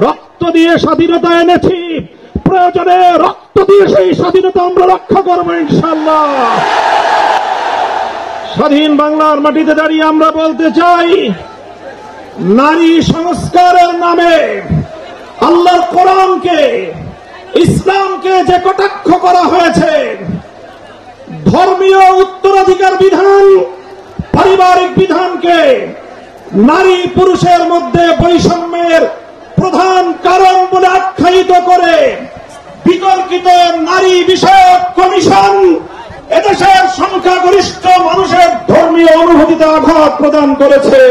রক্ত দিয়ে স্বাধীনতা এনেছি, প্রয়োজনে রক্ত দিয়ে সেই স্বাধীনতা আমরা রক্ষা করবো ইনশাআল্লাহ। স্বাধীন বাংলার মাটিতে দাঁড়িয়ে আমরা বলতে চাই, নারী সংস্কারের নামে আল্লাহর কোরআনকে, ইসলামকে যে কটাক্ষ করা হয়েছে, ধর্মীয় উত্তরাধিকার বিধান, পারিবারিক বিধানকে নারী পুরুষের মধ্যে বৈষম্যের প্রধান কারণ বলে আখ্যায়িত করে বিতর্কিত নারী বিষয়ক কমিশন এদেশের সংখ্যাগরিষ্ঠ মানুষের ধর্মীয় অনুভূতিতে আঘাত প্রদান করেছে।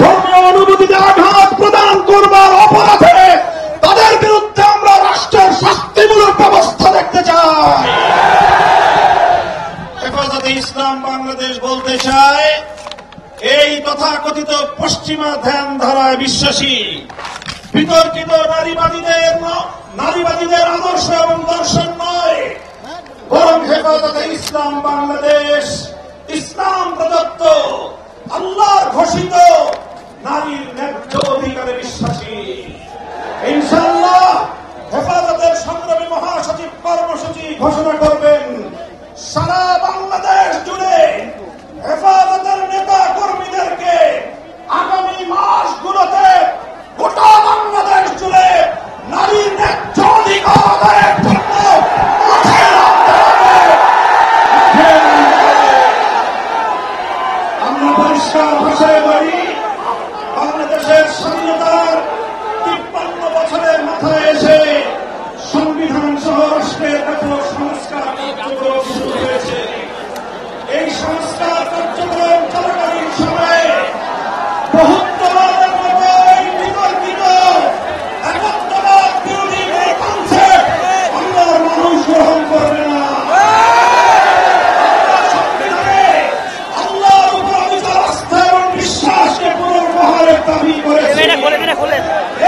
ধর্মীয় অনুভূতিতে আঘাত প্রদান করবার অপরাধে তাদের বিরুদ্ধে আমরা রাষ্ট্রের শাস্তিমূলক ব্যবস্থা দেখতে চাই। হেফাজতে ইসলাম বাংলাদেশ বলতে চায়, এই তথাকথিত পশ্চিমা ধ্যান ধারায় বিশ্বাসী বিতর্কিত নারীবাদীদের আদর্শ এবং দর্শন নয়, বরং হেফাজতে ইসলাম বাংলাদেশ ইসলাম প্রদত্ত আল্লাহর ঘোষিত নারীর ন্যায্য অধিকারে বিশ্বাসী। ইনশাআল্লাহ হেফাজতের সংগ্রামী মহাসচিব কর্মসূচি ঘোষণা করবেন। সারা বাংলাদেশ জুড়ে হেফাজতের নেতা কর্মীদেরকে আগামী মাসগুলোতে গোটা বাংলাদেশ জুড়ে নারীর ন্যায্য অধিকার আদায়ের জন্য মাঠে নামতে হবে। আমরা পরিষ্কার ভাষায় বলি, বাংলাদেশের স্বাধীনতার 53 বছরের মাথায় এসে সংবিধান সহ রাষ্ট্রের ব্যাপক সংস্কার কার্যক্রম শুরু হয়েছে। এই সংস্কার কার্যক্রম চলাকালীন সময়ে বহুত্ববাদের মতো এই বিতর্কিত একত্ববাদ বিরোধী এই কনসেপ্ট বাংলার মানুষ গ্রহণ করবে না। সংবিধানে আল্লাহর উপর অবিচল আস্থা এবং বিশ্বাসকে পুনর্বহালের দাবি করেছে।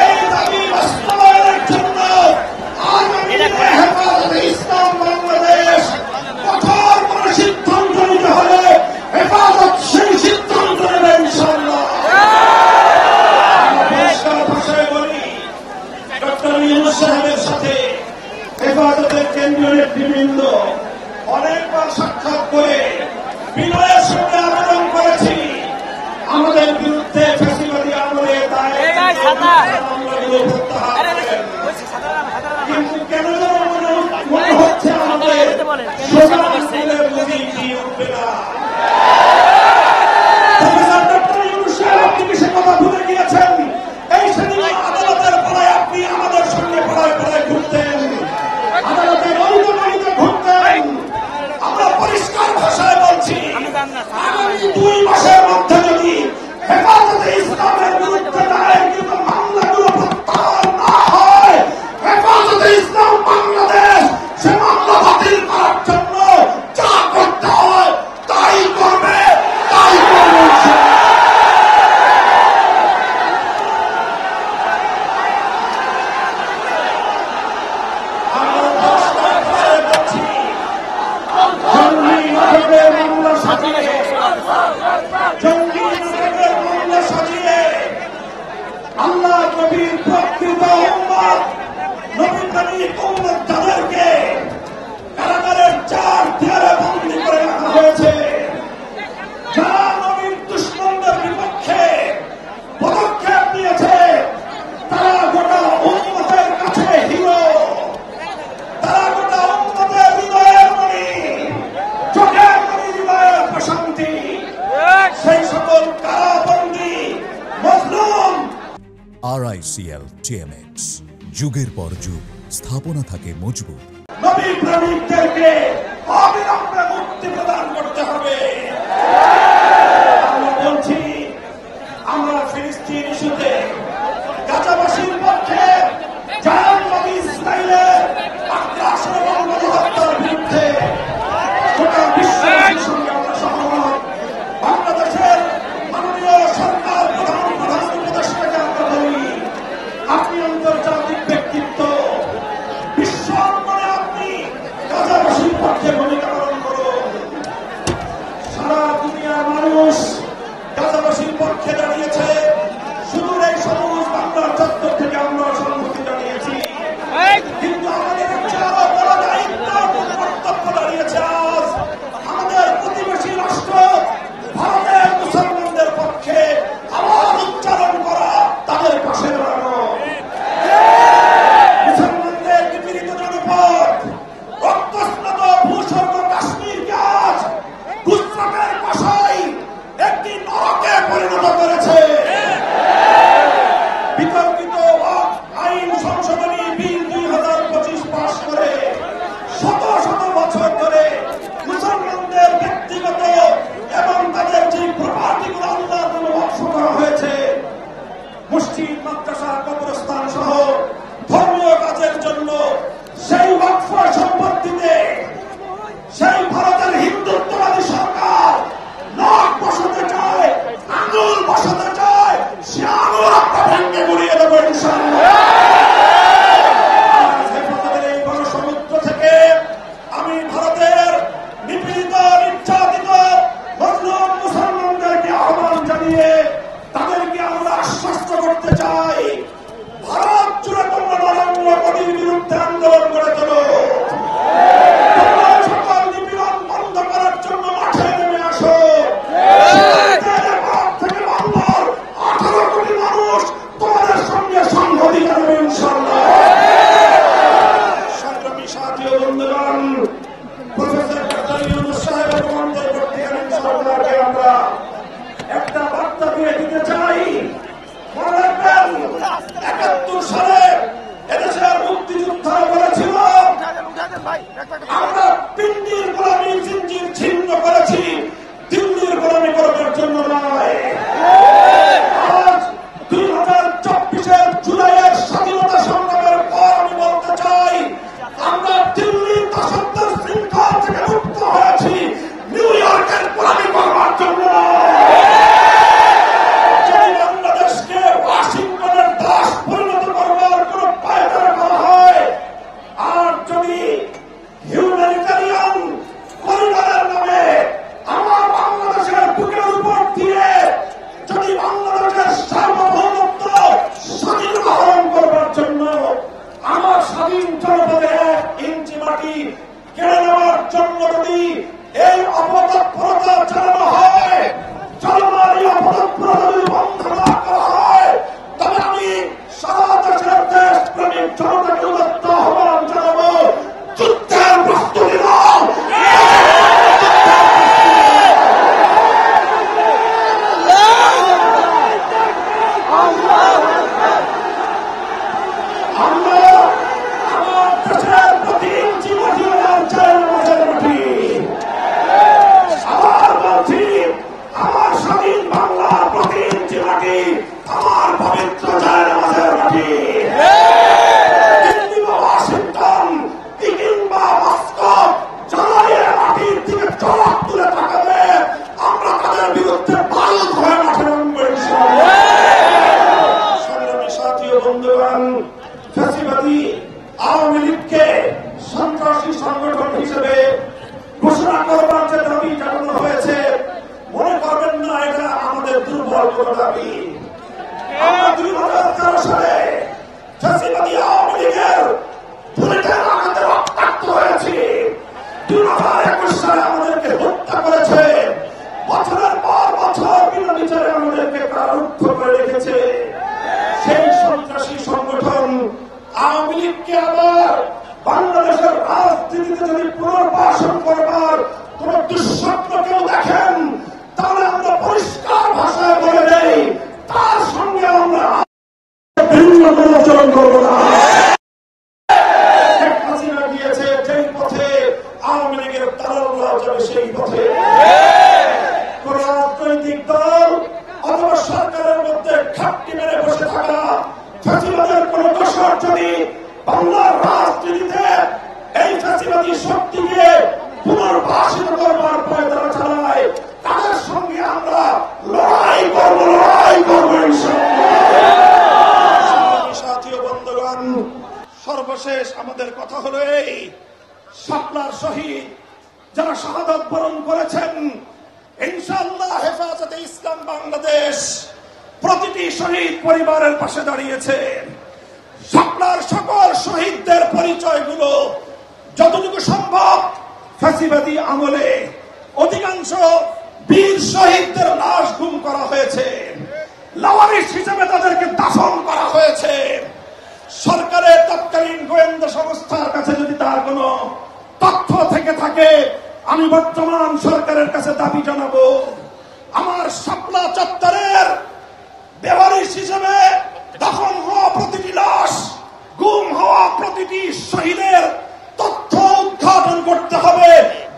এই দাবি বাস্তবায়নের জন্য আগামী হেফাজতে ইসলাম বাংলাদেশ কঠোর কোনো সিদ্ধান্ত নিতে হলে হেফাজত সেই সিদ্ধান্ত নেবে ইনশাআল্লাহ। পরিষ্কার ভাষায় বলি, ডক্টর ইউনূস সাহেবের সাথে হেফাজতের কেন্দ্রীয় নেতৃবৃন্দ অনেকবার সাক্ষাৎ করে বিনয়ের সঙ্গে আবেদন করেছি, আমাদের বিরুদ্ধে ফ্যাসিবাদী আমলে মামলাগুলো প্রত্যাহার করেন। কিন্তু কেন যেন মনে হচ্ছে আমাদের উঠবে না। ডক্টর ইউনূস সাহেব, আপনি কি সে কথা ভুলে গিয়েছেন? এই সেদিন আদালতের পড়ায় আপনি আমাদের সঙ্গে পড়ায় ঘুরতেন, আদালতের অলিতে ঘুরতেন। আমরা পরিষ্কার ভাষায় বলছি, আগামী 2 মাসের মধ্যে যদি হেফাজতে ইসলামের বিরুদ্ধে দায়েরকৃত মামলাগুলো প্রত্যাহার না হয়, হেফাজতে ইসলাম বাংলাদেশ সে মামলা বাতিল করার জন্য যা করতে হয় তাই করবে, তাই করবে। আল্লাহ নবীর প্রকৃত উম্মত, নবীর নবীর উম্মত তাদেরকে কারাগারের 4 দেয়ালে বন্দী করে রাখা হয়েছে। যারা নবীর দুশমনদের বিপক্ষে পদক্ষেপ নিয়েছে তারা গোটা উম্মতের কাছে হিরো, তারা গোটা উম্মতের হৃদয়ের মণি, চোখের মণি, হৃদয়ের প্রশান্তি। সেই সকল কারাবন্দী মজলুম RICL TMX, যুগের পর যুগ স্থাপনা থাকে মজবুত। নবী প্রেমিকদেরকে অবিলম্বে মুক্তি প্রদান করতে হবে। আমরা বলছি, আমরা ফিলিস্তিন ইস্যুতে গাজাবাসীর পক্ষে জাহান্নামী ইসরায়েলের আগ্রাসন এবং গণহত্যার বিরুদ্ধে গোটা বিশ্বের সঙ্গে আমরা সহমত। বাংলাদেশের মাননীয় সরকার প্রধান উপদেষ্টাকে আমরা বলি, আপনি আন্তর্জাতিক ব্যক্তিত্ব, বিশ্ব অঙ্গনে আপনি গাজাবাসীর পক্ষে স্বাধীন জনপদে 1 ইঞ্চি মাটি কেড়ে নেওয়ার জন্য যদি এই অপতৎপরতা চালানো হয়, চলমান এই অপতৎপরতা যদি বন্ধ না করা হয়, তবে আমি সারা দেশের দেশপ্রেমিক জনতাকে উদাত্ত আহ্বান জানাবো, যুদ্ধের প্রস্তুতি নাও। ফ্যাসিবাদী আওয়ামী লীগকে সন্ত্রাসী সংগঠন হিসেবে ঘোষণা করবার যে দাবি জানানো হয়েছে, মনে করবেন না এটা আমাদের দুর্বল কোন দাবি। আমরা 2013 সালে ফ্যাসিবাদী আওয়ামী লীগের বুলেটের আঘাতে রক্তাক্ত হয়েছি। 2021 সালে আমাদেরকে হত্যা করেছে, বছরের পর বছর বিনা বিচারে আমাদেরকে কারারুদ্ধ করে রেখেছে। সেই সন্ত্রাসী সংগঠন আওয়ামী লীগকে আবার বাংলাদেশের রাজনীতিতে যদি পুনর্বাসন করবার কোন দুঃস্বপ্ন কেউ দেখেন, তাহলে আমরা পরিষ্কার ভাষায় বলে দেই, তার সঙ্গে আমরা ভিন্ন কোন আচরণ করব না। শেখ হাসিনা গিয়েছে যেই পথে, আওয়ামী লীগের দালালরাও যাবে সেই পথে। কোন রাজনৈতিক দল অথবা সরকারের মধ্যে ঘাপটি মেরে বসে থাকা ফ্যাসিবাদের কোন দোষর যদি বাংলার রাজনীতিতে এই ফ্যাসিবাদী শক্তিকে পুনর্বাসিত করবার প্রয়ত্ন চালায়, তাদের সঙ্গে আমরা লড়াই করবো ইনশাআল্লাহ। সাথীয় বন্ধুগণ, সর্বশেষ আমাদের কথা হলো এই, শাপলার শহীদ যারা শাহাদাত বরণ করেছেন, ইনশাআল্লাহ হেফাজতে ইসলাম বাংলাদেশ প্রতিটি শহীদ পরিবারের পাশে দাঁড়িয়েছে। শাপলার সকল শহীদদের পরিচয়গুলো যতটুকু সম্ভব ফ্যাসিবাদী আমলে অধিকাংশ বীর শহীদদের লাশ গুম করা হয়েছে, লাওয়ারিস হিসেবে তাদেরকে দাফন করা হয়েছে। সরকারের তৎকালীন গোয়েন্দা সংস্থার কাছে যদি তার কোনো তথ্য থেকে থাকে, আমি বর্তমান সরকারের কাছে দাবি জানাবো, আমার শাপলা চত্বরের বেওয়ারিশ হিসেবে দাফন হওয়া প্রতিটি লাশ, গুম হওয়া প্রতিটি শহীদের তথ্য উদ্ঘাটন করতে হবে,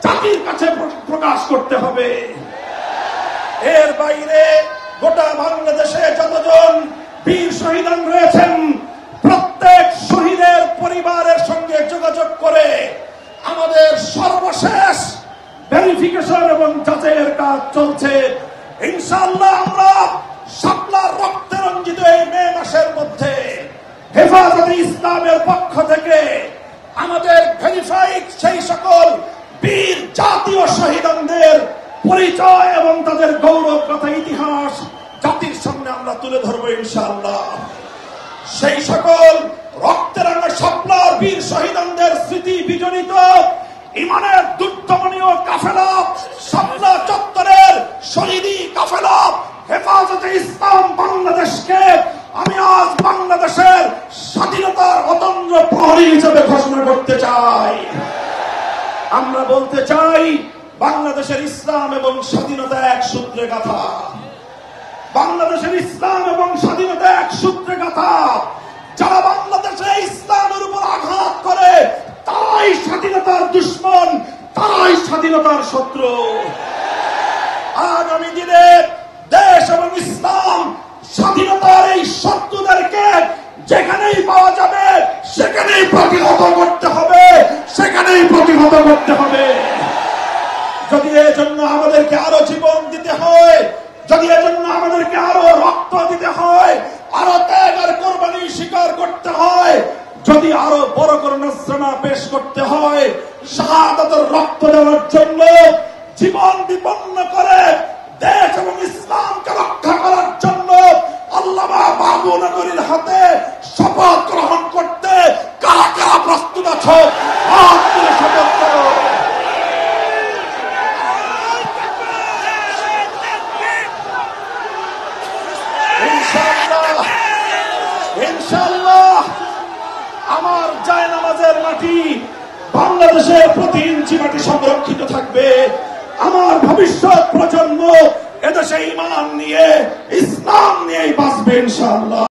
জাতির কাছে প্রকাশ করতে হবে। এর বাইরে গোটা বাংলাদেশে যতজন বীর শহীদান রয়েছেন, প্রত্যেক শহীদের পরিবারের সঙ্গে যোগাযোগ করে আমাদের সর্বশেষ ভেরিফিকেশন এবং যাচাইয়ের কাজ চলছে। ইনশাআল্লাহ আমরা শাপলার রক্তে রঞ্জিত এই মে মাসের মধ্যে হেফাজতে ইসলামের পক্ষ থেকে আমাদের ভেরিফাইড সেই সকল বীর জাতীয় শহীদদের পরিচয় এবং তাদের গৌরব কথা ইতিহাস জাতির সামনে আমরা তুলে ধরবো ইনশাআল্লাহ। সেই সকল রক্তে রাঙা শাপলার বীর শহীদদের স্মৃতি বিজড়িত ইমানের দুর্দমনীয় কাফেলা, শাপলা চত্বরের শহীদি কাফেলা হেফাজতে ইসলাম বাংলাদেশকে আমি আজ বাংলাদেশের স্বাধীনতার অতন্দ্র প্রহরী হিসেবে ঘোষণা করতে চাই। আমরা বলতে চাই, বাংলাদেশের ইসলাম এবং স্বাধীনতা এক সূত্রে গাঁথা। বাংলাদেশের ইসলাম এবং স্বাধীনতা এক সূত্রে গাঁথা। যারা বাংলাদেশে ইসলামের উপর আঘাত করে তারাই স্বাধীনতার দুশ্মন, তারাই স্বাধীনতার শত্রু। আগামী দিনে দেশ এবং ইসলাম স্বাধীনতার এই শত্রুদেরকে যেখানেই পাওয়া যাবে সেখানেই প্রতিহত করতে হবে, সেখানেই প্রতিহত করতে হবে। যদি এজন্য আমাদেরকে আরো জীবন দিতে হয়, যদি এজন্য আমাদেরকে আরো রক্ত দিতে হয়, আরো ত্যাগ আর কোরবানি স্বীকার করতে হয়, যদি আরো বড় করে নজরানা পেশ করতে হয়, শাহাদাতের রক্ত দেওয়ার জন্য জীবন বিপন্ন করে দেশ এবং ইসলামকে রক্ষা করার জন্য আল্লামা বাবু নগরীর হাতে শপথ গ্রহণ করতে কারা কারা আছো হাত তুলে শপথ করো। ইনশাআল্লাহ ইনশাআল্লাহ আমার জায়নামাজের মাটি, বাংলাদেশের প্রতি ইঞ্চি মাটি সংরক্ষিত থাকবে। আমার ভবিষ্যৎ প্রজন্ম এদেশে ঈমান নিয়ে, ইসলাম নিয়ে বাঁচবে ইনশাআল্লাহ।